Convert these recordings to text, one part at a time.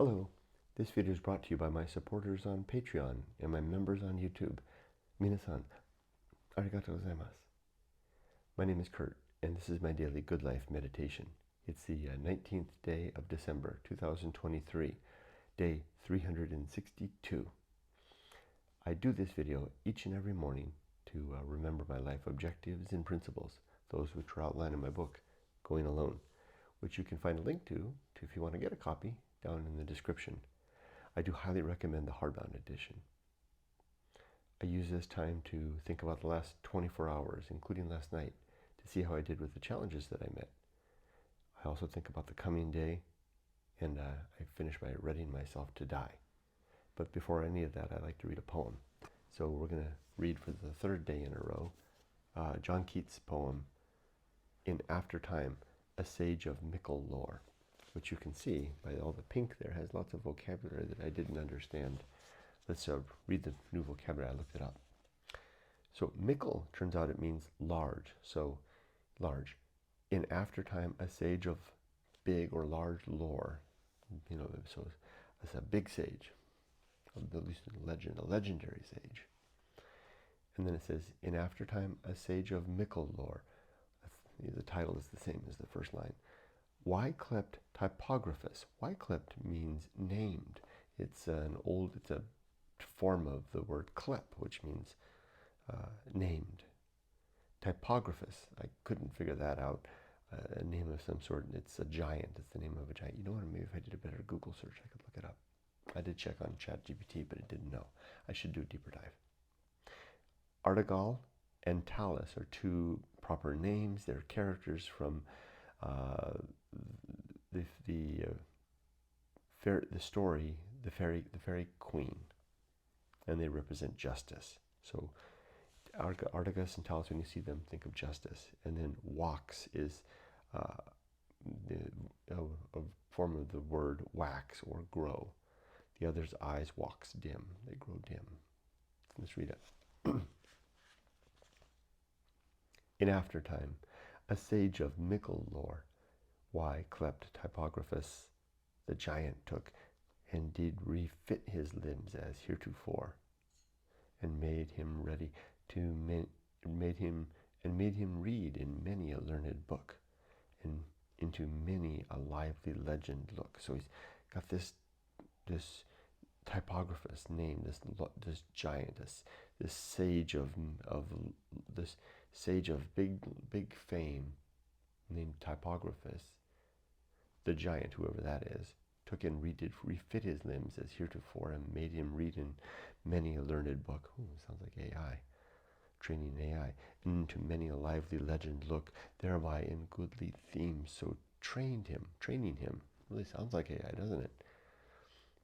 Hello, this video is brought to you by my supporters on Patreon and my members on YouTube. Minasan, arigatou gozaimasu. My name is Kurt, and this is my daily Good Life meditation. It's the 19th day of December, 2023, day 362. I do this video each and every morning to remember my life objectives and principles, those which are outlined in my book, Going Alone, which you can find a link to if you want to get a copy down in the description. I do highly recommend the hardbound edition. I use this time to think about the last 24 hours, including last night, to see how I did with the challenges that I met. I also think about the coming day, and I finish by readying myself to die. But before any of that, I like to read a poem. So we're going to read for the third day in a row John Keats' poem, In Aftertime, A Sage of Mickle Lore, which you can see by all the pink there has lots of vocabulary that I didn't understand. Let's read the new vocabulary. I looked it up. So mickle, turns out it means large. So large. In aftertime, a sage of big or large lore. You know, so it's a big sage, at least in legend, a legendary sage. And then it says, in aftertime, a sage of mickle lore. The title is the same as the first line. Wycliffe typographus. Wycliffe means named. It's a form of the word clep, which means named. Typographus, I couldn't figure that out. A name of some sort. It's a giant. It's the name of a giant. You know what? Maybe if I did a better Google search, I could look it up. I did check on ChatGPT, but it didn't know. I should do a deeper dive. Artegal and Talus are two proper names. They're characters from the story, the fairy queen, and they represent justice. So Artegas and Talus, when you see them, think of justice. And then wax is a form of the word wax or grow. The other's eyes wax dim; they grow dim. Let's read it. In aftertime, a sage of mickle lore, why clept typographus, the giant took, and did refit his limbs as heretofore, and made him ready to made him read in many a learned book, and into many a lively legend look. So he's got this typographus name, this giant, this sage of big fame, named Typographus, the giant, whoever that is, took and refit his limbs as heretofore, and made him read in many a learned book. Ooh, sounds like AI, training AI. Into many a lively legend look, thereby in goodly themes so training him. Really sounds like AI, doesn't it?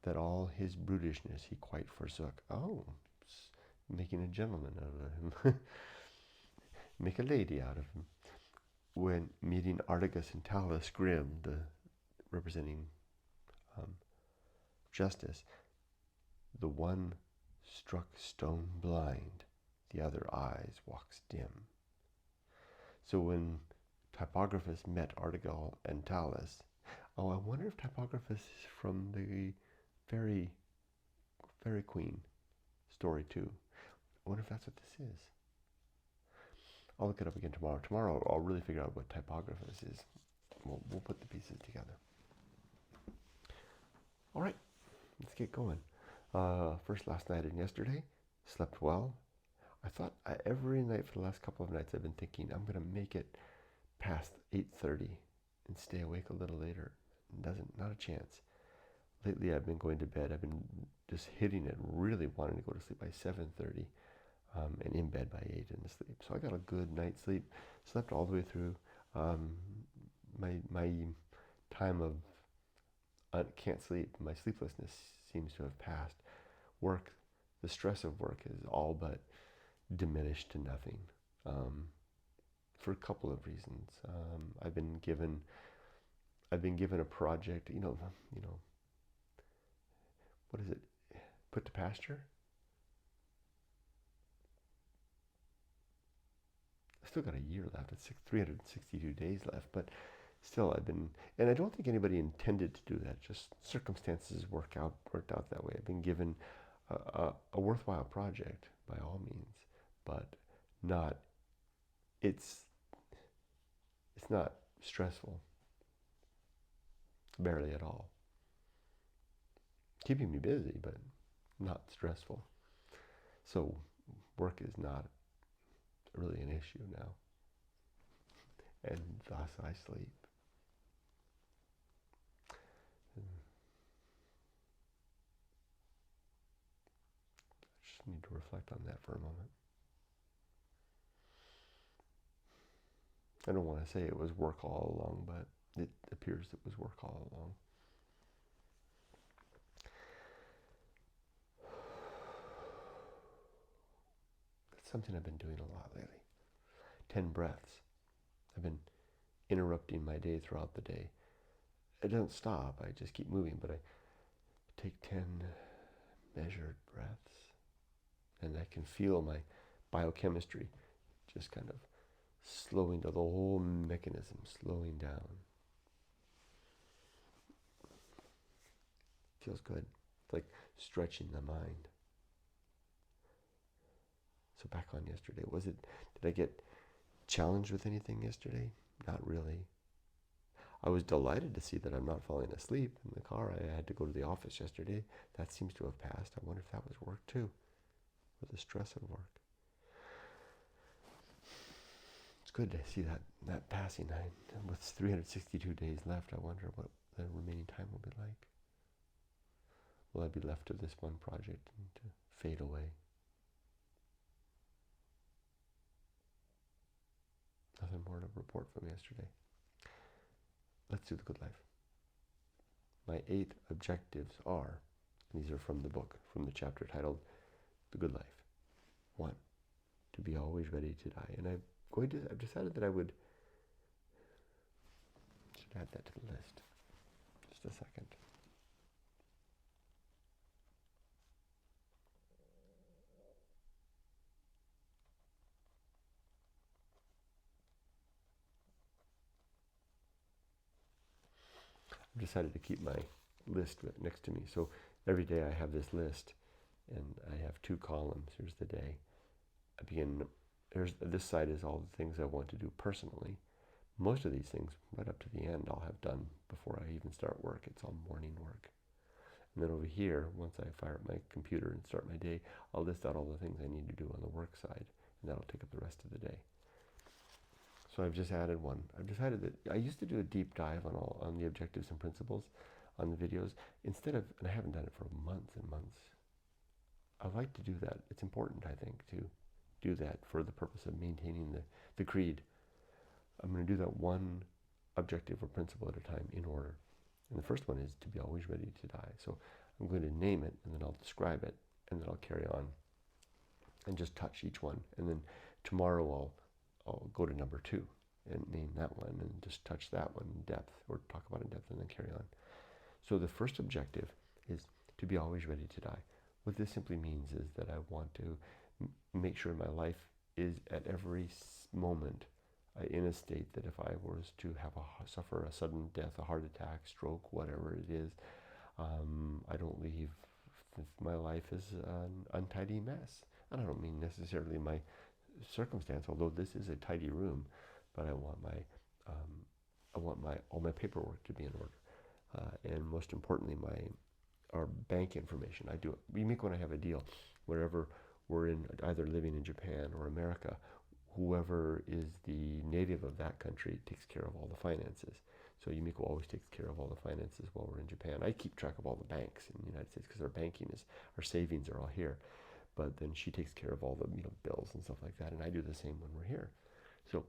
That all his brutishness he quite forsook. Oh, making a gentleman out of him. Make a lady out of him. When meeting Artegas and Talus grim, representing justice, the one struck stone blind, the other eyes wax dim. So when Typographus met Artegal and Talus, I wonder if Typographus is from the fairy queen story too. I wonder if that's what this is. I'll look it up again tomorrow. Tomorrow I'll really figure out what typographus is. We'll put the pieces together. All right, let's get going. First, last night and yesterday, slept well. I thought every night for the last couple of nights I've been thinking I'm going to make it past 8:30 and stay awake a little later. Not a chance. Lately I've been going to bed. I've been just hitting it, really wanting to go to sleep by 7:30. And in bed by 8 and asleep. So I got a good night's sleep. Slept all the way through. My time of can't sleep, my sleeplessness seems to have passed. Work, the stress of work is all but diminished to nothing. For a couple of reasons. I've been given a project. You know, what is it? Put to pasture. Still got a year left. It's 362 days left, but still I've been, and I don't think anybody intended to do that. Just circumstances worked out that way. I've been given a worthwhile project by all means, but not. It's not stressful, barely at all. Keeping me busy, but not stressful. So work is not really an issue now, and thus I sleep. I just need to reflect on that for a moment. I don't want to say it was work all along, but it appears it was work all along. That's something I've been doing a lot lately. 10 breaths. I've been interrupting my day throughout the day. It doesn't stop, I just keep moving, but I take 10 measured breaths, and I can feel my biochemistry just kind of slowing down, the whole mechanism slowing down. Feels good. It's like stretching the mind. So back on yesterday, did I get challenged with anything yesterday? Not really. I was delighted to see that I'm not falling asleep in the car. I had to go to the office yesterday. That seems to have passed. I wonder if that was work too, or the stress of work. It's good to see that passing. With 362 days left, I wonder what the remaining time will be like. Will I be left to this one project and to fade away? Nothing more to report from yesterday. Let's do the good life. My 8 objectives are, these are from the book, from the chapter titled The Good Life. 1, to be always ready to die. And I've decided that I should add that to the list. Just a second. I've decided to keep my list next to me. So every day I have this list, and I have 2 columns. Here's the day. This side is all the things I want to do personally. Most of these things, right up to the end, I'll have done before I even start work. It's all morning work. And then over here, once I fire up my computer and start my day, I'll list out all the things I need to do on the work side, and that'll take up the rest of the day. So I've just added one. I've decided that I used to do a deep dive on the objectives and principles on the videos. And I haven't done it for months and months. I like to do that. It's important, I think, to do that for the purpose of maintaining the creed. I'm going to do that one objective or principle at a time in order. And the first one is to be always ready to die. So I'm going to name it, and then I'll describe it, and then I'll carry on and just touch each one. And then tomorrow I'll go to number 2 and name that one and just touch that one in depth, or talk about it in depth, and then carry on. So the first objective is to be always ready to die. What this simply means is that I want to make sure my life is at every moment in a state that if I was to suffer a sudden death, a heart attack, stroke, whatever it is, I don't leave my life as an untidy mess. And I don't mean necessarily my circumstance, although this is a tidy room, but I want all my paperwork to be in order, and most importantly, our bank information. We make when I have a deal, wherever we're either living in Japan or America, whoever is the native of that country takes care of all the finances. So Yumiko always takes care of all the finances while we're in Japan. I keep track of all the banks in the United States because our savings are all here. But then she takes care of all the bills and stuff like that, and I do the same when we're here. So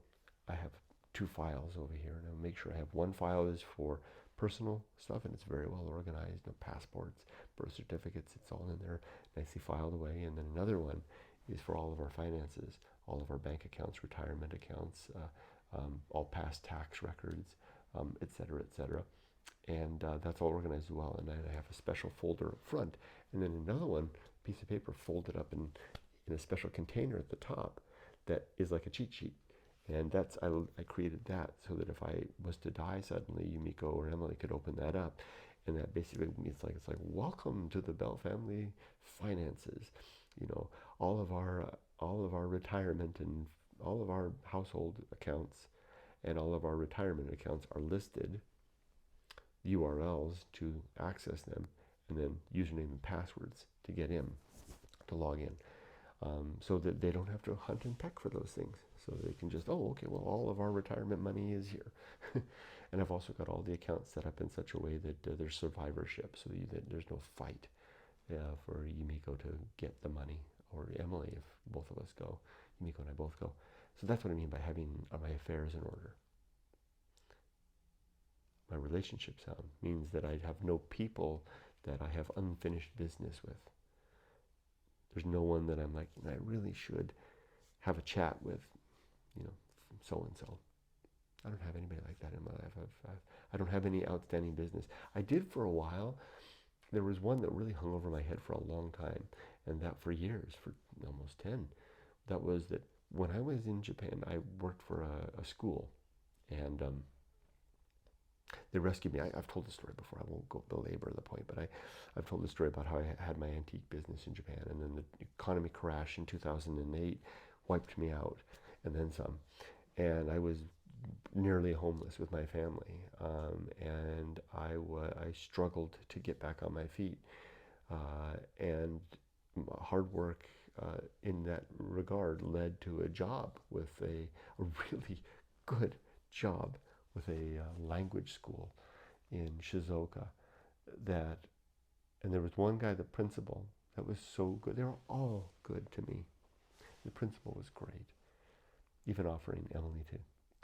I have 2 files over here, and I'll make sure I have one file is for personal stuff, and it's very well organized. Passports, birth certificates, it's all in there, nicely filed away. And then another one is for all of our finances, all of our bank accounts, retirement accounts, all past tax records, et cetera, and that's all organized well. And then I have a special folder up front, and then another one, piece of paper folded up in a special container at the top that is like a cheat sheet. And I created that so that if I was to die suddenly, Yumiko or Emily could open that up. And that basically means it's like welcome to the Bell family finances. You know, all of our retirement and all of our household accounts and all of our retirement accounts are listed, URLs to access them, and then username and passwords to get in, to log in. So that they don't have to hunt and peck for those things. So they can just, oh, okay, well, all of our retirement money is here. And I've also got all the accounts set up in such a way that there's survivorship, so that there's no fight for Yumiko to get the money, or Emily if both of us go. Yumiko and I both go. So that's what I mean by having my affairs in order. My relationship sound means that I have no people that I have unfinished business with. There's no one that I'm like, I really should have a chat with, so-and-so. I don't have anybody like that in my life. I don't have any outstanding business. I did for a while. There was one that really hung over my head for a long time, and that for years, for almost 10. That was that when I was in Japan, I worked for a school, and they rescued me. I've told the story before. I won't go belabor the point, but I've told the story about how I had my antique business in Japan, and then the economy crash in 2008 wiped me out, and then some. And I was nearly homeless with my family, and I struggled to get back on my feet. And hard work in that regard led to a job with a really good job with a language school in Shizuoka. And there was one guy, the principal, that was so good. They were all good to me. The principal was great, even offering Emily to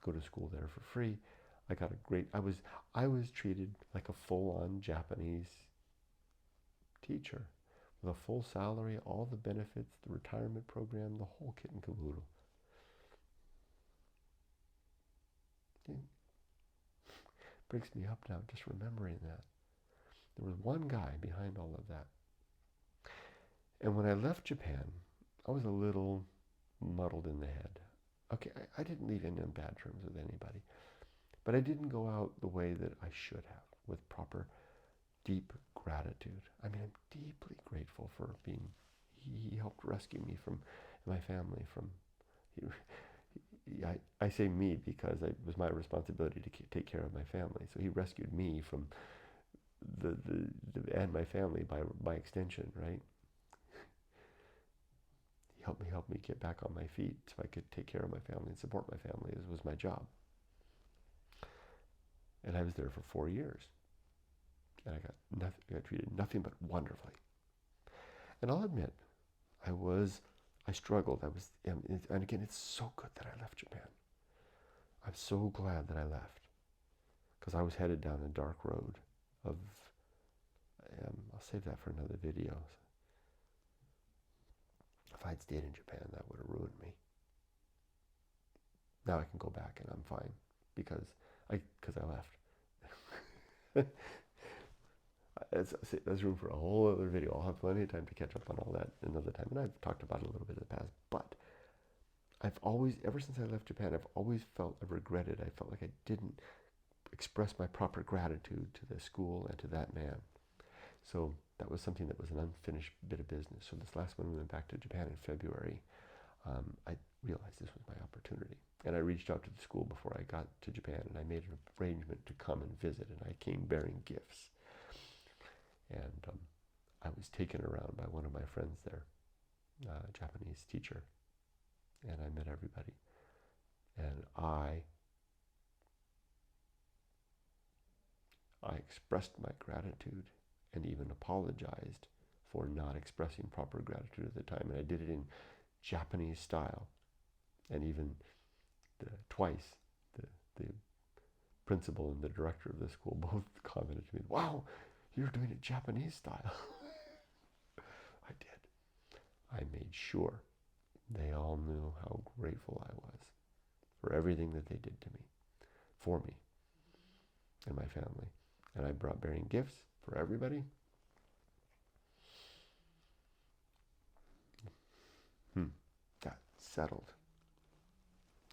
go to school there for free. I was treated like a full-on Japanese teacher with a full salary, all the benefits, the retirement program, the whole kit and caboodle. It breaks me up now just remembering that. There was one guy behind all of that. And when I left Japan, I was a little muddled in the head. Okay, I didn't leave in bad terms with anybody, but I didn't go out the way that I should have, with proper, deep gratitude. I mean, I'm deeply grateful for he helped rescue me from my family from, I say me because it was my responsibility to take care of my family. So he rescued me from and my family by extension, right? Help me get back on my feet so I could take care of my family and support my family. This was my job. And I was there for 4 years. And I got treated nothing but wonderfully. And I'll admit, I struggled. And again, it's so good that I left Japan. I'm so glad that I left, because I was headed down a dark road of, I'll save that for another video. If I'd stayed in Japan, that would have ruined me. Now I can go back and I'm fine because I left. There's room for a whole other video. I'll have plenty of time to catch up on all that another time. And I've talked about it a little bit in the past. But I've always, ever since I left Japan, I've regretted. I felt like I didn't express my proper gratitude to the school and to that man. So that was something that was an unfinished bit of business. So this last one, we went back to Japan in February. I realized this was my opportunity. And I reached out to the school before I got to Japan, and I made an arrangement to come and visit, and I came bearing gifts. And I was taken around by one of my friends there, a Japanese teacher, and I met everybody. And I expressed my gratitude and even apologized for not expressing proper gratitude at the time. And I did it in Japanese style. And even twice, the principal and the director of the school both commented to me, "Wow, you're doing it Japanese style." I did. I made sure they all knew how grateful I was for everything that they did to me, for me and my family. And I brought bearing gifts for everybody. Got settled.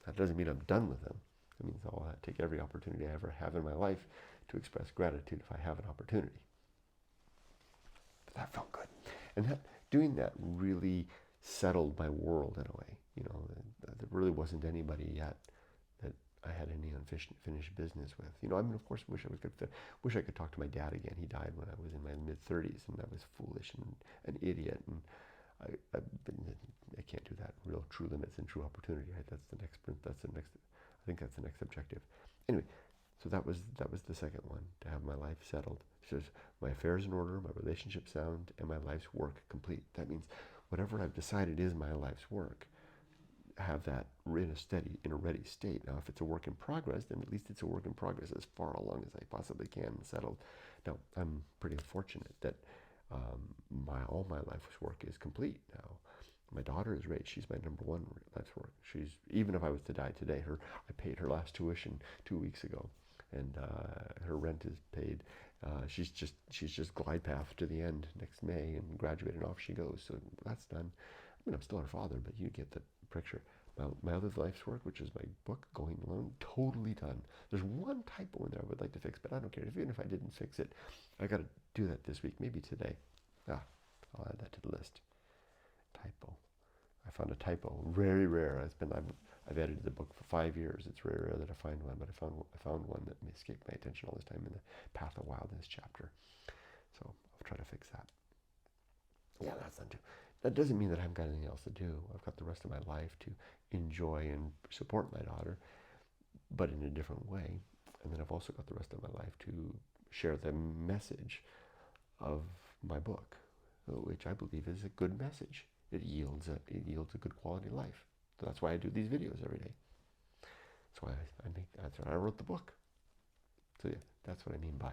That doesn't mean I'm done with them. It means I'll take every opportunity I ever have in my life to express gratitude if I have an opportunity. But that felt good. And doing that really settled my world in a way. There really wasn't anybody yet that I had any unfinished business with. I mean, of course, wish I could talk to my dad again. He died when I was in my mid-30s, and I was foolish and an idiot. And I can't do that. Real true limits and true opportunity. Right? That's the next. I think that's the next objective. Anyway, so that was the second one, to have my life settled. So my affairs in order, my relationship sound, and my life's work complete. That means whatever I've decided is my life's work, have that in a ready state. Now, if it's a work in progress, then at least it's a work in progress as far along as I possibly can and settled. Now, I'm pretty fortunate that all my life's work is complete now. My daughter is raised. She's my number one life's work. Even if I was to die today, I paid her last tuition 2 weeks ago, and her rent is paid. She's just glide path to the end next May and graduate, and off she goes. So that's done. I mean, I'm still her father, but you get the picture. My other life's work, which is my book, Going Alone, totally done. There's one typo in there I would like to fix, but I don't care. Even if I didn't fix it, I got to do that this week, maybe today. I'll add that to the list. Typo. I found a typo. Very rare. I've edited the book for 5 years. It's very rare that I find one, but I found one that escaped my attention all this time in the Path of Wildness chapter. So I'll try to fix that. Yeah, that's done too. That doesn't mean that I haven't got anything else to do. I've got the rest of my life to enjoy and support my daughter, but in a different way. And then I've also got the rest of my life to share the message of my book, which I believe is a good message. It yields a good quality life. So that's why I do these videos every day. That's why that's why I wrote the book. So yeah, that's what I mean by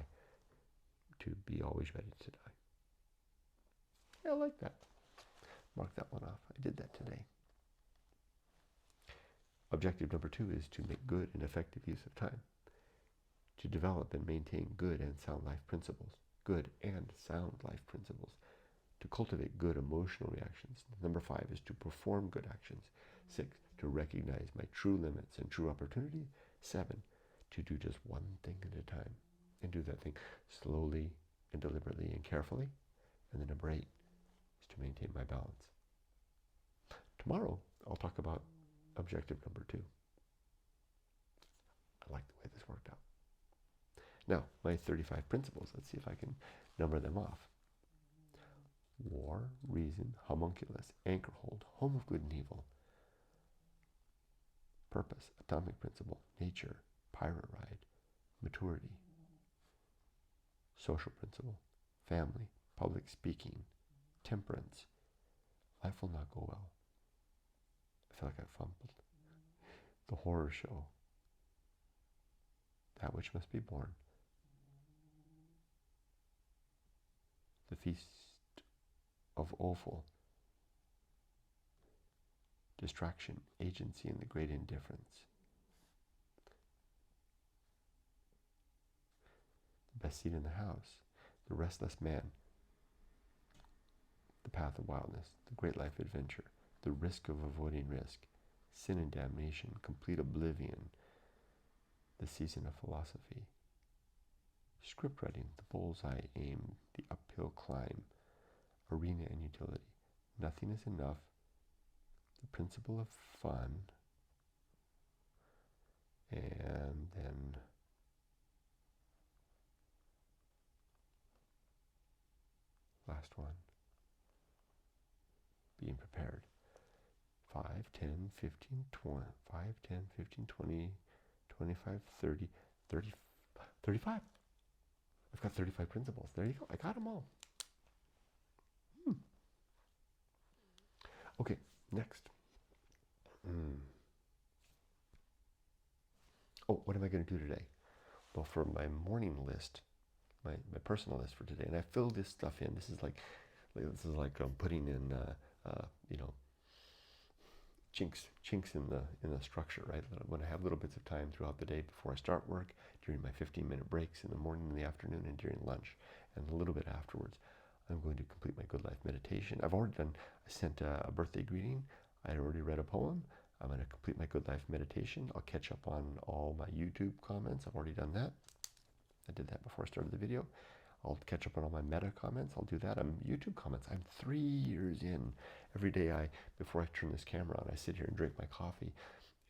to be always ready to die. Yeah, I like that. Mark that one off. I did that today. Objective number 2 is to make good and effective use of time. To develop and maintain good and sound life principles. Good and sound life principles. To cultivate good emotional reactions. Number 5 is to perform good actions. 6, to recognize my true limits and true opportunity. 7, to do just one thing at a time. And do that thing slowly and deliberately and carefully. And then number 8 is to maintain my balance. Tomorrow, I'll talk about objective number 2. I like the way this worked out. Now, my 35 principles. Let's see if I can number them off. War, reason, homunculus, anchorhold, home of good and evil. Purpose, atomic principle, nature, pirate ride, maturity. Social principle, family, public speaking, temperance. Life will not go well. I feel like I fumbled. The horror show. That which must be born. The feast of offal. Distraction, agency, and the great indifference. The best seat in the house. The restless man. The path of wildness. The great life adventure. The risk of avoiding risk. Sin and damnation. Complete oblivion. The season of philosophy. Script writing. The bullseye aim. The uphill climb. Arena and utility. Nothing is enough. The principle of fun. And then last one. Being prepared. 5, 10, 15, 20, 5, 10, 15, 20, 25, 30, 30, 35. I've got 35 principles. There you go. I got them all. Okay, next. Oh, what am I going to do today? Well, for my morning list, my personal list for today, and I filled this stuff in. This is like putting in, chinks in the structure, right? When I have little bits of time throughout the day before I start work, during my 15-minute breaks in the morning, in the afternoon, and during lunch, and a little bit afterwards, I'm going to complete my Good Life meditation. I've already done. I sent a birthday greeting. I already read a poem. I'm going to complete my Good Life meditation. I'll catch up on all my YouTube comments. I've already done that. I did that before I started the video. I'll catch up on all my meta comments. I'll do that. YouTube comments. I'm 3 years in. Every day before I turn this camera on, I sit here and drink my coffee,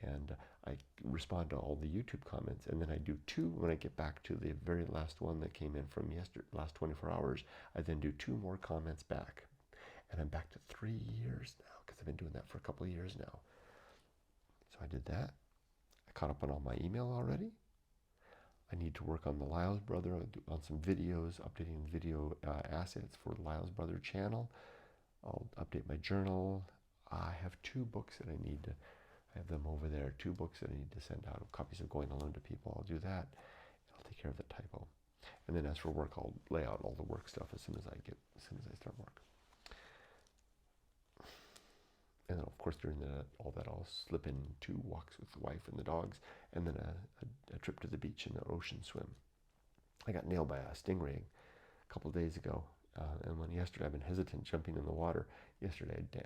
and I respond to all the YouTube comments, and then I do 2 when I get back to the very last one that came in from last 24 hours. I then do 2 more comments back, and I'm back to 3 years now because I've been doing that for a couple of years now. So I did that. I caught up on all my email already. I need to work on the Lyle's Brother, on some videos, updating video assets for Lyle's Brother channel. I'll update my journal. I have 2 books that I need to, I have them over there, 2 books that I need to send out, copies of Going Alone to people. I'll do that. I'll take care of the typo. And then as for work, I'll lay out all the work stuff as soon as I start work. And then, of course, during all that, I'll slip in 2 walks with the wife and the dogs, and then a trip to the beach and an ocean swim. I got nailed by a stingray a couple of days ago, and yesterday I've been hesitant jumping in the water. Yesterday I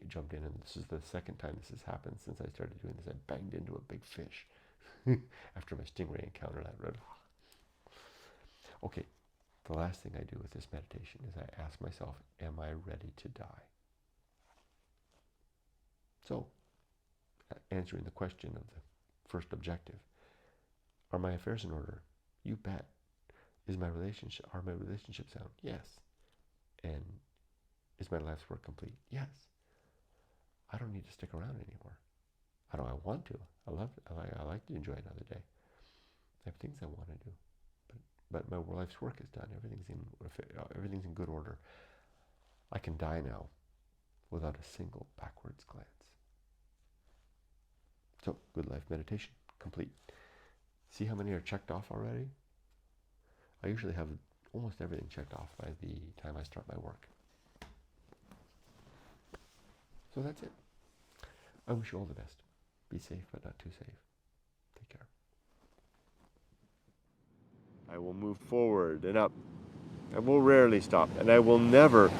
jumped in, and this is the second time this has happened since I started doing this. I banged into a big fish after my stingray encounter. Okay, the last thing I do with this meditation is I ask myself, am I ready to die? So, answering the question of the first objective, are my affairs in order? You bet. Are my relationships sound? Yes. And is my life's work complete? Yes. I don't need to stick around anymore. I want to. I like to enjoy another day. I have things I want to do, but my life's work is done. Everything's in good order. I can die now without a single backwards glance. So, Good Life meditation complete. See how many are checked off already? I usually have almost everything checked off by the time I start my work. So that's it. I wish you all the best. Be safe, but not too safe. Take care. I will move forward and up. I will rarely stop, and I will never